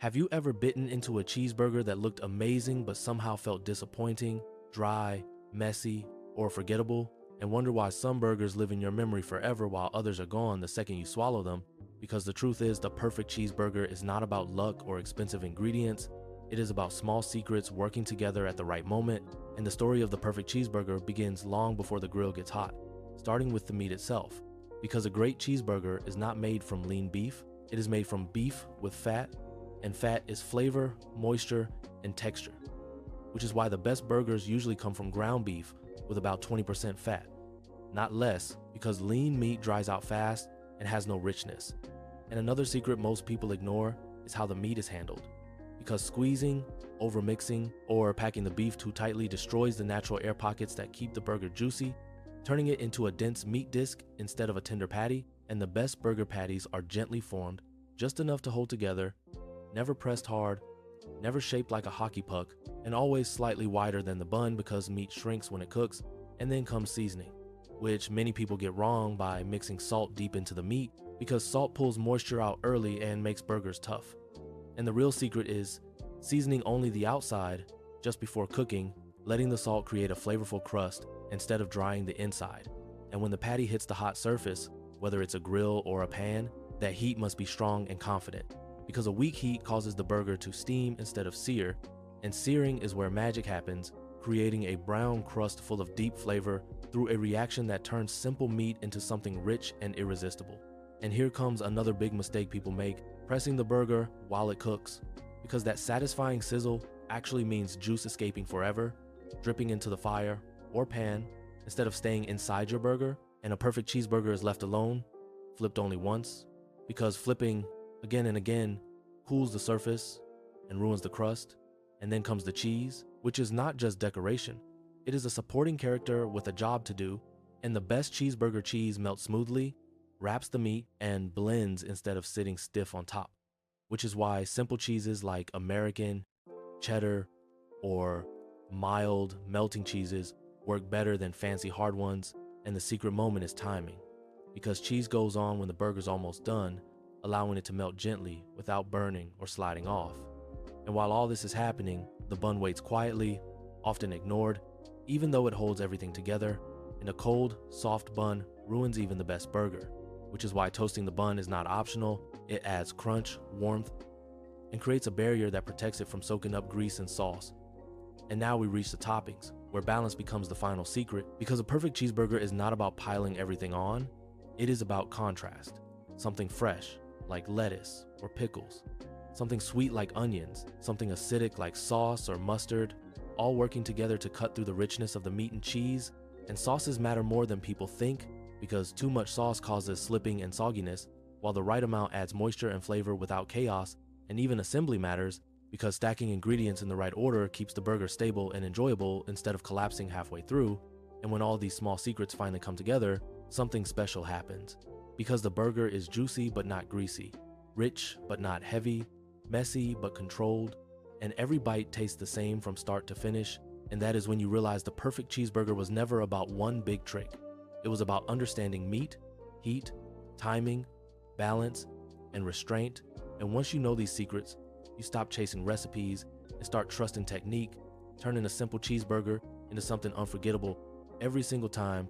Have you ever bitten into a cheeseburger that looked amazing but somehow felt disappointing, dry, messy, or forgettable, and wonder why some burgers live in your memory forever while others are gone the second you swallow them? Because the truth is, the perfect cheeseburger is not about luck or expensive ingredients. It is about small secrets working together at the right moment, and the story of the perfect cheeseburger begins long before the grill gets hot, starting with the meat itself. Because a great cheeseburger is not made from lean beef, it is made from beef with fat, and fat is flavor, moisture, and texture, which is why the best burgers usually come from ground beef with about 20% fat, not less, because lean meat dries out fast and has no richness. And another secret most people ignore is how the meat is handled, because squeezing, overmixing, or packing the beef too tightly destroys the natural air pockets that keep the burger juicy, turning it into a dense meat disc instead of a tender patty. And the best burger patties are gently formed, just enough to hold together, never pressed hard, never shaped like a hockey puck, and always slightly wider than the bun because meat shrinks when it cooks. And then comes seasoning, which many people get wrong by mixing salt deep into the meat, because salt pulls moisture out early and makes burgers tough. And the real secret is seasoning only the outside just before cooking, letting the salt create a flavorful crust instead of drying the inside. And when the patty hits the hot surface, whether it's a grill or a pan, that heat must be strong and confident, because a weak heat causes the burger to steam instead of sear, and searing is where magic happens, creating a brown crust full of deep flavor through a reaction that turns simple meat into something rich and irresistible. And here comes another big mistake people make, pressing the burger while it cooks, because that satisfying sizzle actually means juice escaping forever, dripping into the fire or pan instead of staying inside your burger, and a perfect cheeseburger is left alone, flipped only once, because flipping again and again cools the surface and ruins the crust. And then comes the cheese, which is not just decoration. It is a supporting character with a job to do, and the best cheeseburger cheese melts smoothly, wraps the meat, and blends instead of sitting stiff on top, which is why simple cheeses like American, cheddar, or mild melting cheeses work better than fancy hard ones. And the secret moment is timing, because cheese goes on when the burger's almost done, allowing it to melt gently without burning or sliding off. And while all this is happening, the bun waits quietly, often ignored, even though it holds everything together. And a cold, soft bun ruins even the best burger, which is why toasting the bun is not optional. It adds crunch, warmth, and creates a barrier that protects it from soaking up grease and sauce. And now we reach the toppings, where balance becomes the final secret, because a perfect cheeseburger is not about piling everything on. It is about contrast. Something fresh, like lettuce or pickles, something sweet like onions, something acidic like sauce or mustard, all working together to cut through the richness of the meat and cheese. And sauces matter more than people think, because too much sauce causes slipping and sogginess, while the right amount adds moisture and flavor without chaos. And even assembly matters, because stacking ingredients in the right order keeps the burger stable and enjoyable instead of collapsing halfway through. And when all these small secrets finally come together, something special happens, because the burger is juicy but not greasy, rich but not heavy, messy but controlled, and every bite tastes the same from start to finish. And that is when you realize the perfect cheeseburger was never about one big trick. It was about understanding meat, heat, timing, balance, and restraint. And once you know these secrets, you stop chasing recipes and start trusting technique, turning a simple cheeseburger into something unforgettable every single time